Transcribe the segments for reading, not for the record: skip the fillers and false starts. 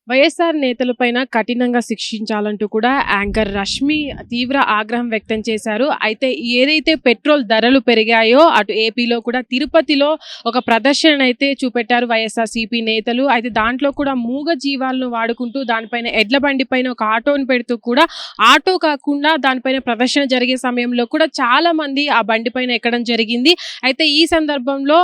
వైఎస్ఆర్ నేతలపైన కఠినంగా శిక్షించాలంటూ కూడా యాంకర్ రష్మి తీవ్ర ఆగ్రహం వ్యక్తం చేశారు. అయితే ఏదైతే పెట్రోల్ ధరలు పెరిగాయో అటు ఏపీలో కూడా తిరుపతిలో ఒక ప్రదర్శననైతే చూపెట్టారు వైఎస్ఆర్‌సీపీ నేతలు. అయితే దాంట్లో కూడా మూగ జీవాలను వాడుకుంటూ దానిపైన ఎడ్ల బండి పైన ఒక ఆటోని పెడుతూ కూడా ఆటో కాకుండా దానిపైన ప్రదర్శన జరిగే సమయంలో కూడా చాలామంది ఆ బండి పైన ఎక్కడం జరిగింది. అయితే ఈ సందర్భంలో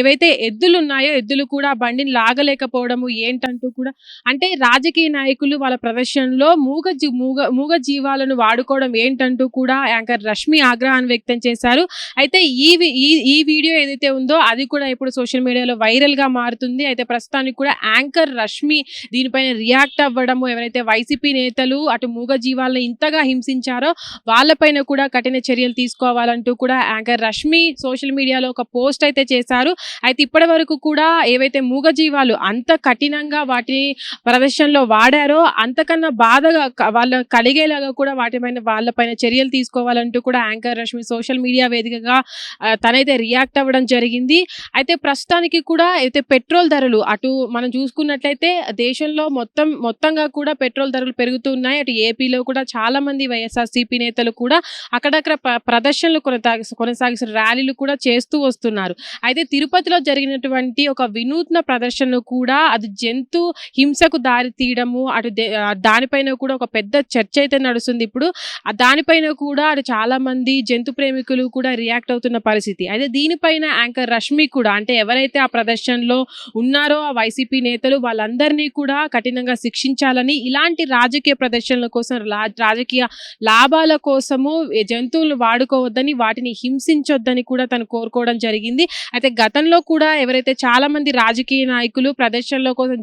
ఏవైతే ఎద్దులున్నాయో ఎద్దులు కూడా ఆ బండిని లాగలేకపోవడము ఏంటంటూ కూడా అంటే రాజకీయ నాయకులు వాళ్ళ ప్రదర్శనలో మూగ జీవాలను వాడుకోవడం ఏంటంటూ కూడా యాంకర్ రష్మి ఆగ్రహాన్ని వ్యక్తం చేశారు. అయితే ఈ వీడియో ఏదైతే ఉందో అది కూడా ఇప్పుడు సోషల్ మీడియాలో వైరల్ గా మారుతుంది. అయితే ప్రస్తుతానికి కూడా యాంకర్ రష్మి దీనిపైన రియాక్ట్ అవ్వడము, ఎవరైతే వైసీపీ నేతలు అటు మూగ జీవాలను ఇంతగా హింసించారో వాళ్ళపైన కూడా కఠిన చర్యలు తీసుకోవాలంటూ కూడా యాంకర్ రష్మి సోషల్ మీడియాలో ఒక పోస్ట్ అయితే చేశారు. అయితే ఇప్పటి వరకు కూడా ఏవైతే మూగ జీవాలు అంత కఠినంగా వాటిని ప్రదర్శనలో వాడారో అంతకన్నా బాధగా వాళ్ళ కలిగేలాగా కూడా వాళ్ళపైన చర్యలు తీసుకోవాలంటూ కూడా యాంకర్ రష్మి సోషల్ మీడియా వేదికగా తనైతే రియాక్ట్ అవ్వడం జరిగింది. అయితే ప్రస్తుతానికి కూడా అయితే పెట్రోల్ ధరలు అటు మనం చూసుకున్నట్లయితే దేశంలో మొత్తంగా కూడా పెట్రోల్ ధరలు పెరుగుతూ ఉన్నాయి. అటు ఏపీలో కూడా చాలా మంది వైఎస్ఆర్‌సీపీ నేతలు కూడా అక్కడక్కడ ప్రదర్శనలు కొనసాగిస్తున్న ర్యాలీలు కూడా చేస్తూ వస్తున్నారు. అయితే తిరుపతిలో జరిగినటువంటి ఒక వినూత్న ప్రదర్శనను కూడా అది జంతు హింసకు దారి తీయడము అటు దానిపైన కూడా ఒక పెద్ద చర్చ అయితే నడుస్తుంది ఇప్పుడు. దానిపైన కూడా అటు చాలా మంది జంతు ప్రేమికులు కూడా రియాక్ట్ అవుతున్న పరిస్థితి. అయితే దీనిపైన యాంకర్ రష్మి కూడా అంటే ఎవరైతే ఆ ప్రదర్శనలో ఉన్నారో ఆ వైసీపీ నేతలు వాళ్ళందరినీ కూడా కఠినంగా శిక్షించాలని, ఇలాంటి రాజకీయ ప్రదర్శనల కోసం రాజకీయ లాభాల కోసము జంతువులను వాడుకోవద్దని, వాటిని హింసించొద్దని కూడా తను కోరుకోవడం జరిగింది. అయితే గతంలో కూడా ఎవరైతే చాలా మంది రాజకీయ నాయకులు ప్రదర్శనల కోసం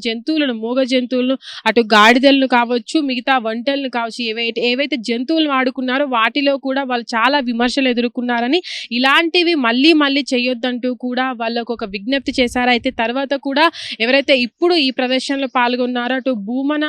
మూగ జంతువులను అటు గాడిదలను కావచ్చు, మిగతా ఒంటెలను కావచ్చు, ఏవైతే జంతువులను వాడుకున్నారో వాటిలో కూడా వాళ్ళు చాలా విమర్శలు ఎదుర్కొన్నారని, ఇలాంటివి మళ్ళీ చేయొద్దంటూ కూడా వాళ్ళకు ఒక విజ్ఞప్తి చేశారు. అయితే తర్వాత కూడా ఎవరైతే ఇప్పుడు ఈ ప్రదర్శనలో పాల్గొన్నారో అటు భూమన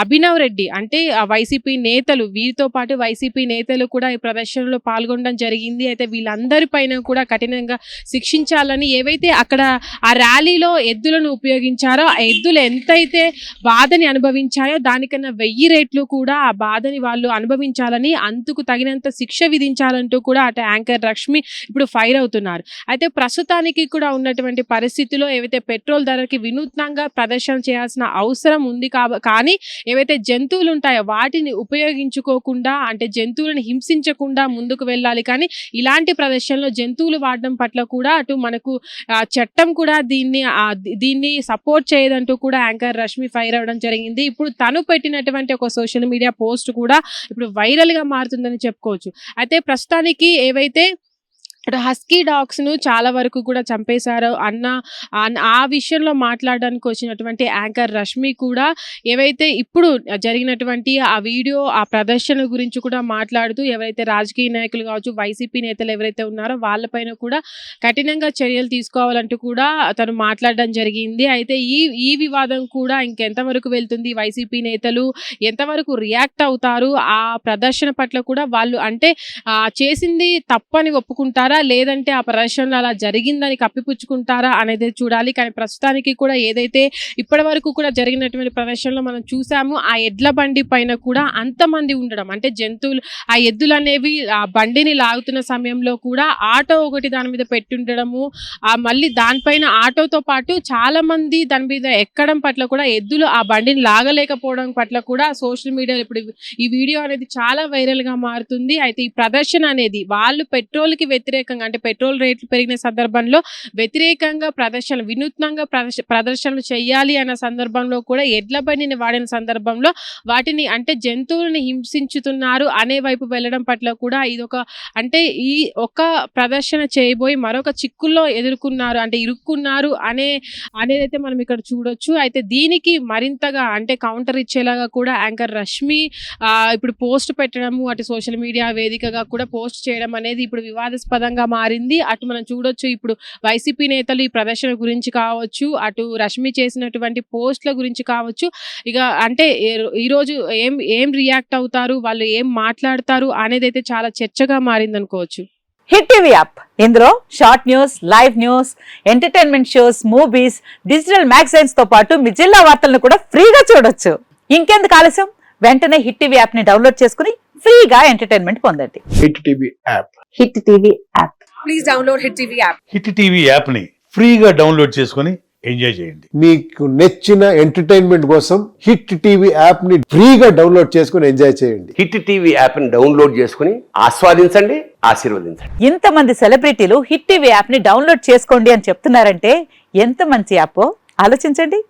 అభినవ్ రెడ్డి అంటే ఆ వైసీపీ నేతలు, వీరితో పాటు వైసీపీ నేతలు కూడా ఈ ప్రదర్శనలో పాల్గొనడం జరిగింది. అయితే వీళ్ళందరి పైన కూడా కఠినంగా శిక్షించాలని, ఏవైతే అక్కడ ఆ ర్యాలీలో ఎద్దులను ఉపయోగించారో ఆ ఎద్దులు ఎంతైతే బాధని అనుభవించాయో దానికన్నా 1000 రెట్లు కూడా ఆ బాధని వాళ్ళు అనుభవించాలని, అందుకు తగినంత శిక్ష విధించాలంటూ కూడా అటు యాంకర్ రష్మి ఇప్పుడు ఫైర్ అవుతున్నారు. అయితే ప్రస్తుతానికి కూడా ఉన్నటువంటి పరిస్థితిలో ఏవైతే పెట్రోల్ ధరకి వినూత్నంగా ప్రదర్శన చేయాల్సిన అవసరం ఉంది కానీ ఏవైతే జంతువులు ఉంటాయో వాటిని ఉపయోగించుకోకుండా అంటే జంతువులను హింసించకుండా ముందుకు వెళ్ళాలి. కానీ ఇలాంటి ప్రదర్శనలో జంతువులు వాడడం పట్ల కూడా అటు మనకు చట్టం కూడా దీన్ని సపోర్ట్ చేయదంటూ కూడా యాంకర్ రష్మి ఫైర్ అవ్వడం జరిగింది. ఇప్పుడు తను పెట్టినటువంటి ఒక సోషల్ మీడియా పోస్ట్ కూడా ఇప్పుడు వైరల్ గా మారుతుందని చెప్పుకోవచ్చు. అయితే ప్రస్తుతానికి ఏవైతే హస్కీ డాగ్స్ ను చాలా వరకు కూడా చంపేశారు ఆ విషయంలో మాట్లాడడానికి వచ్చినటువంటి యాంకర్ రష్మి కూడా ఏవైతే ఇప్పుడు జరిగినటువంటి ఆ వీడియో ఆ ప్రదర్శన గురించి కూడా మాట్లాడుతూ ఎవరైతే రాజకీయ నాయకులు కావచ్చు, వైసీపీ నేతలు ఎవరైతే ఉన్నారో వాళ్ళపైన కూడా కఠినంగా చర్యలు తీసుకోవాలంటూ కూడా తను మాట్లాడడం జరిగింది. అయితే ఈ వివాదం కూడా ఇంకెంతవరకు వెళ్తుంది, వైసీపీ నేతలు ఎంతవరకు రియాక్ట్ అవుతారు, ఆ ప్రదర్శన పట్ల కూడా వాళ్ళు అంటే చేసింది తప్పని ఒప్పుకుంటారా లేదంటే ఆ ప్రదర్శనలో అలా జరిగిందని కప్పిపుచ్చుకుంటారా అనేది చూడాలి. కానీ ప్రస్తుతానికి కూడా ఏదైతే ఇప్పటి వరకు కూడా జరిగినటువంటి ప్రదర్శనలో మనం చూసాము ఆ ఎడ్ల బండి పైన కూడా అంతమంది ఉండడం అంటే జంతువులు ఆ ఎద్దులు అనేవి ఆ బండిని లాగుతున్న సమయంలో కూడా ఆటో ఒకటి దాని మీద పెట్టుండడము, మళ్ళీ దానిపైన ఆటోతో పాటు చాలా మంది దాని మీద ఎక్కడం పట్ల కూడా ఎద్దులు ఆ బండిని లాగలేకపోవడం పట్ల కూడా సోషల్ మీడియాలో ఇప్పుడు ఈ వీడియో అనేది చాలా వైరల్ గా మారుతుంది. అయితే ఈ ప్రదర్శన అనేది వాళ్ళు పెట్రోల్ కి వ్యతిరేకంగా అంటే పెట్రోల్ రేట్లు పెరిగిన సందర్భంలో వ్యతిరేకంగా వినూత్నంగా ప్రదర్శనలు చేయాలి అన్న సందర్భంలో కూడా ఎడ్ల బండిని వాడిన సందర్భంలో వాటిని అంటే జంతువులను హింసించుతున్నారు అనే వైపు వెళ్ళడం పట్ల కూడా ఇదొక అంటే ఈ ఒక ప్రదర్శన చేయబోయి మరొక చిక్కుల్లో ఇరుక్కున్నారు అనేదైతే మనం ఇక్కడ చూడొచ్చు. అయితే దీనికి మరింతగా అంటే కౌంటర్ ఇచ్చేలాగా కూడా యాంకర్ రష్మి ఇప్పుడు పోస్ట్ పెట్టడము అటు సోషల్ మీడియా వేదికగా కూడా పోస్ట్ చేయడం అనేది ఇప్పుడు వివాదాస్పదంగా మారింది. అటు మనం చూడొచ్చు ఇప్పుడు వైసీపీ నేతలు ఈ ప్రదర్శన గురించి కావచ్చు, అటు రష్మి చేసినటువంటి పోస్ట్ల గురించి కావచ్చు, ఇక అంటే ఈరోజు ఏం రియాక్ట్ అవుతారు, వాళ్ళు ఏం మాట్లాడతారు అనేది అయితే చాలా చర్చగా మారింది అనుకోవచ్చు. హిట్ టీవీ యాప్ ఇందులో short news, live news, entertainment shows, movies, digital magazines తో పాటు మీ జిల్లా వార్తలను కూడా ఫ్రీగా చూడొచ్చు. ఇంకెందుకు ఆలస్యం, వెంటనే హిట్ టీవీ యాప్ ని డౌన్లోడ్ చేసుకుని ఫ్రీగా ఎంటర్టైన్మెంట్ పొందండి. Hit TV app. Hit TV app. Please download Hit TV app. Hit TV యాప్ని ఫ్రీగా డౌన్లోడ్ చేసుకొని ఎంజాయ్ చేయండి. మీకు నచ్చిన ఎంటర్టైన్మెంట్ కోసం హిట్ టీవీ యాప్ ని ఫ్రీగా డౌన్లోడ్ చేసుకుని ఎంజాయ్ చేయండి. హిట్ టీవీ యాప్ ని డౌన్లోడ్ చేసుకుని ఆస్వాదించండి, ఆశీర్వదించండి. ఇంతమంది సెలబ్రిటీలు హిట్ టీవీ యాప్ ని డౌన్లోడ్ చేసుకోండి అని చెప్తున్నారంటే ఎంత మంచి యాప్ ఆలోచించండి.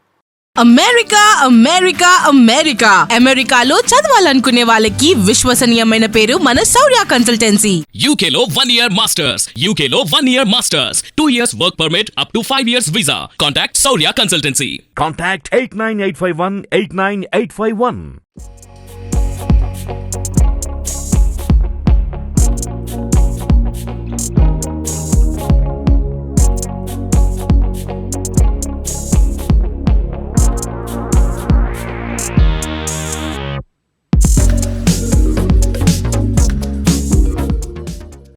అమెరికా అమెరికా అమెరికా అమెరికాలో చదవాలనుకునే వాళ్ళకి విశ్వసనీయమైన పేరు మన శౌర్య కన్సల్టెన్సీ. UK లో 1 year masters. UK లో 1 year masters. 2 years work permit up to 5 years visa. Contact Saurya Consultancy. Contact 89851 89851.